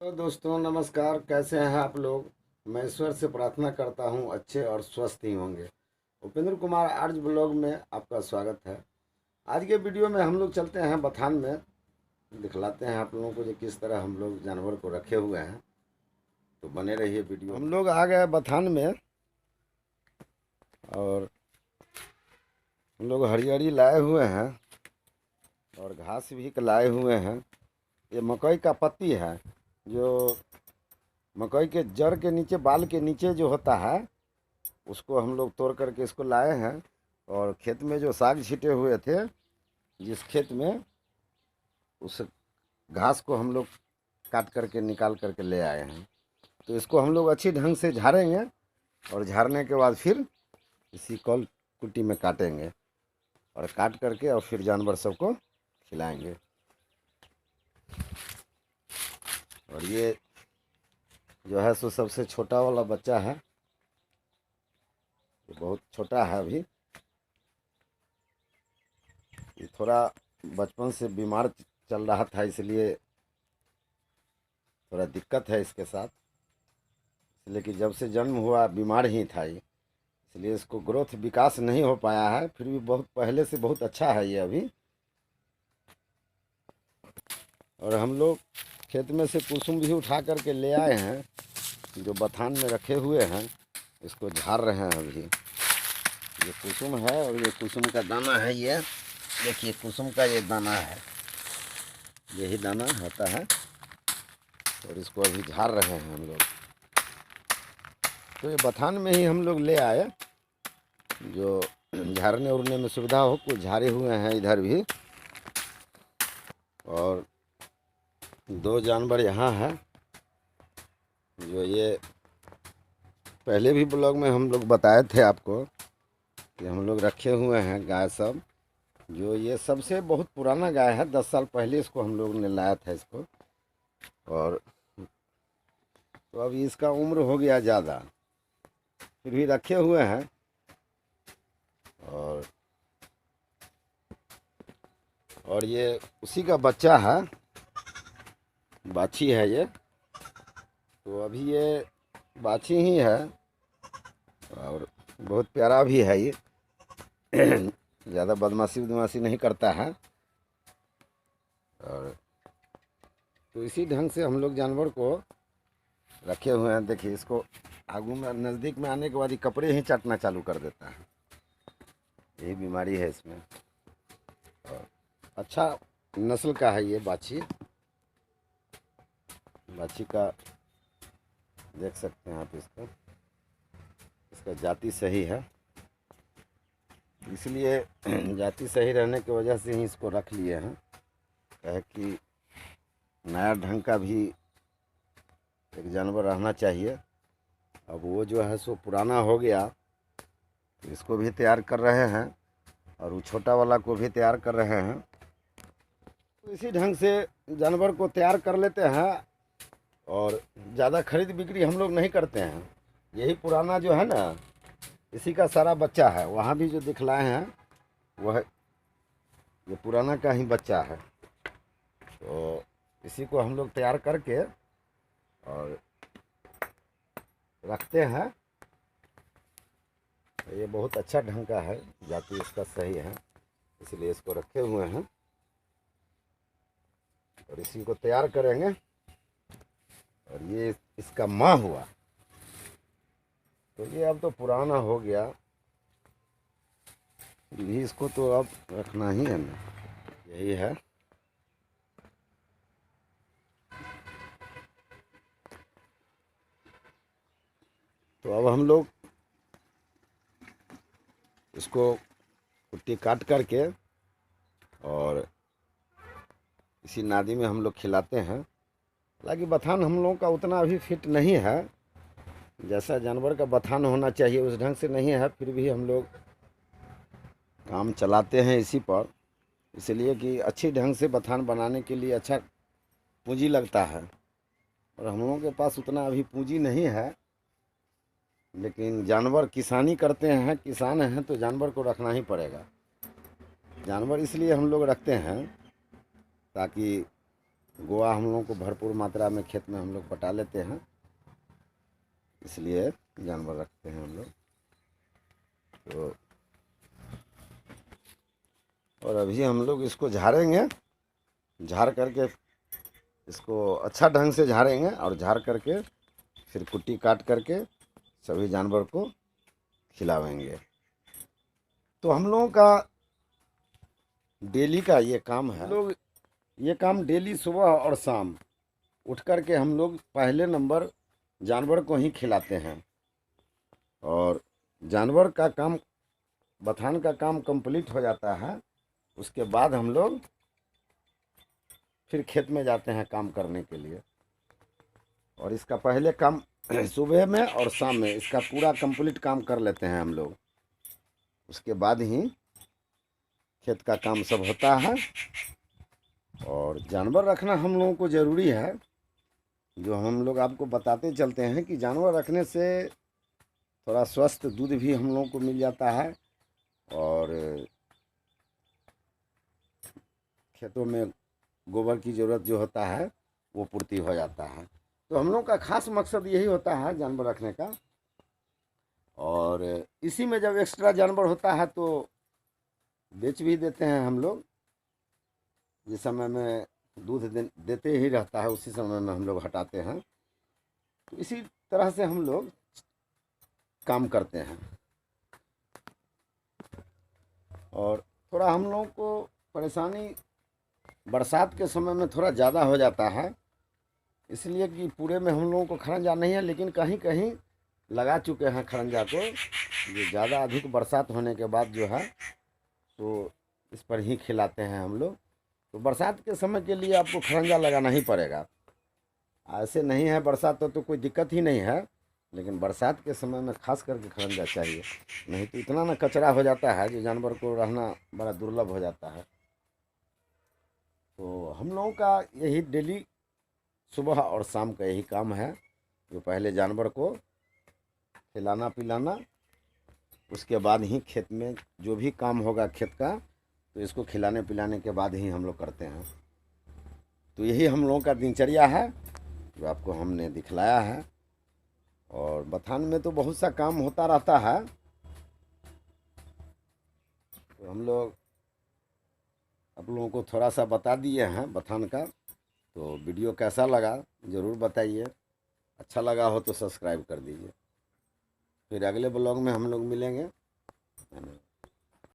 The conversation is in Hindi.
तो दोस्तों नमस्कार, कैसे हैं आप लोग। मैं ईश्वर से प्रार्थना करता हूं अच्छे और स्वस्थ ही होंगे। उपेंद्र कुमार आर्य ब्लॉग में आपका स्वागत है। आज के वीडियो में हम लोग चलते हैं बथान में, दिखलाते हैं आप लोगों को जो किस तरह हम लोग जानवर को रखे हुए हैं। तो बने रहिए वीडियो। हम लोग आ गए बथान में और हम लोग हरियरी लाए हुए हैं और घास भी लाए हुए हैं। ये मकई का पत्ती है, जो मकई के जड़ के नीचे, बाल के नीचे जो होता है, उसको हम लोग तोड़ करके इसको लाए हैं। और खेत में जो साग छिटे हुए थे, जिस खेत में, उस घास को हम लोग काट करके निकाल करके ले आए हैं। तो इसको हम लोग अच्छी ढंग से झाड़ेंगे और झाड़ने के बाद फिर इसी कल कुट्टी में काटेंगे और काट करके और फिर जानवर सबको खिलाएंगे। और ये जो है सो सबसे छोटा वाला बच्चा है, ये बहुत छोटा है अभी। ये थोड़ा बचपन से बीमार चल रहा था, इसलिए थोड़ा दिक्कत है इसके साथ। इसलिए कि जब से जन्म हुआ बीमार ही था ये, इसलिए इसको ग्रोथ विकास नहीं हो पाया है। फिर भी बहुत पहले से बहुत अच्छा है ये अभी। और हम लोग खेत में से कुसुम भी उठा करके ले आए हैं, जो बथान में रखे हुए हैं। इसको झाड़ रहे हैं अभी। ये कुसुम है और ये कुसुम का दाना है। ये देखिए, कुसुम का ये दाना है, यही दाना होता है। और इसको अभी झाड़ रहे हैं हम लोग। तो ये बथान में ही हम लोग ले आए, जो झाड़ने उड़ने में सुविधा हो। कुछ झाड़े हुए हैं इधर भी, और दो जानवर यहाँ है, जो ये पहले भी ब्लॉग में हम लोग बताए थे आपको कि हम लोग रखे हुए हैं गाय सब। जो ये सबसे बहुत पुराना गाय है, 10 साल पहले इसको हम लोग ने लाया था इसको। और तो अभी इसका उम्र हो गया ज़्यादा, फिर भी रखे हुए हैं। और ये उसी का बच्चा है, बाछी है ये। तो अभी ये बाछी ही है और बहुत प्यारा भी है ये। ज़्यादा बदमाशी बदमाशी नहीं करता है। और तो इसी ढंग से हम लोग जानवर को रखे हुए हैं। देखिए, इसको आगू में नज़दीक में आने के बाद ही कपड़े ही चाटना चालू कर देता है। यही बीमारी है इसमें। और अच्छा नस्ल का है ये बाछी। बाछी का देख सकते हैं आप, इसका जाति सही है, इसलिए जाति सही रहने की वजह से ही इसको रख लिए हैं। कहे कि नया ढंग का भी एक जानवर रहना चाहिए। अब वो जो है सो पुराना हो गया, तो इसको भी तैयार कर रहे हैं और वो छोटा वाला को भी तैयार कर रहे हैं। तो इसी ढंग से जानवर को तैयार कर लेते हैं और ज़्यादा खरीद बिक्री हम लोग नहीं करते हैं। यही पुराना जो है ना, इसी का सारा बच्चा है। वहाँ भी जो दिखलाए हैं वह ये पुराना का ही बच्चा है। तो इसी को हम लोग तैयार करके और रखते हैं। ये बहुत अच्छा ढंग का है, जाति इसका सही है, इसलिए इसको रखे हुए हैं और इसी को तैयार करेंगे। और ये इसका माँ हुआ, तो ये अब तो पुराना हो गया भी, इसको तो अब रखना ही है ना। यही है। तो अब हम लोग इसको कुट्टी काट करके और इसी नादी में हम लोग खिलाते हैं। हालांकि बथान हम लोगों का उतना अभी फिट नहीं है, जैसा जानवर का बथान होना चाहिए उस ढंग से नहीं है। फिर भी हम लोग काम चलाते हैं इसी पर, इसलिए कि अच्छी ढंग से बथान बनाने के लिए अच्छा पूंजी लगता है। और हम लोगों के पास उतना अभी पूंजी नहीं है, लेकिन जानवर किसानी करते हैं, किसान हैं, तो जानवर को रखना ही पड़ेगा। जानवर इसलिए हम लोग रखते हैं ताकि गोआ हम लोगों को भरपूर मात्रा में खेत में हम लोग पटा लेते हैं, इसलिए जानवर रखते हैं हम लोग। तो और अभी हम लोग इसको झाड़ेंगे, झाड़ करके इसको अच्छा ढंग से झाड़ेंगे और झाड़ करके फिर कुट्टी काट करके सभी जानवर को खिलावेंगे। तो हम लोगों का डेली का ये काम है, लोग ये काम डेली सुबह और शाम उठ कर के हम लोग पहले नंबर जानवर को ही खिलाते हैं। और जानवर का काम, बथान का काम कंप्लीट हो जाता है, उसके बाद हम लोग फिर खेत में जाते हैं काम करने के लिए। और इसका पहले काम सुबह में और शाम में इसका पूरा कंप्लीट काम कर लेते हैं हम लोग, उसके बाद ही खेत का काम सब होता है। और जानवर रखना हम लोगों को ज़रूरी है, जो हम लोग आपको बताते चलते हैं कि जानवर रखने से थोड़ा स्वस्थ दूध भी हम लोगों को मिल जाता है और खेतों में गोबर की ज़रूरत जो होता है वो पूर्ति हो जाता है। तो हम लोग का खास मकसद यही होता है जानवर रखने का। और इसी में जब एक्स्ट्रा जानवर होता है तो बेच भी देते हैं हम लोग। जिस समय में दूध देते ही रहता है उसी समय में हम लोग हटाते हैं। तो इसी तरह से हम लोग काम करते हैं। और थोड़ा हम लोगों को परेशानी बरसात के समय में थोड़ा ज़्यादा हो जाता है, इसलिए कि पूरे में हम लोगों को खरंजा नहीं है, लेकिन कहीं कहीं लगा चुके हैं खरंजा को। ये ज़्यादा अधिक बरसात होने के बाद जो है तो इस पर ही खिलाते हैं हम लोग। तो बरसात के समय के लिए आपको खरंजा लगाना ही पड़ेगा। ऐसे नहीं है बरसात तो कोई दिक्कत ही नहीं है, लेकिन बरसात के समय में खास करके खरंजा चाहिए, नहीं तो इतना ना कचरा हो जाता है जो जानवर को रहना बड़ा दुर्लभ हो जाता है। तो हम लोगों का यही डेली सुबह और शाम का यही काम है, जो पहले जानवर को खिलाना पिलाना, उसके बाद ही खेत में जो भी काम होगा खेत का तो इसको खिलाने पिलाने के बाद ही हम लोग करते हैं। तो यही हम लोगों का दिनचर्या है जो आपको हमने दिखलाया है। और बथान में तो बहुत सा काम होता रहता है, तो हम लोग आप लोगों को थोड़ा सा बता दिए हैं बथान का। तो वीडियो कैसा लगा ज़रूर बताइए, अच्छा लगा हो तो सब्सक्राइब कर दीजिए। फिर अगले ब्लॉग में हम लोग मिलेंगे।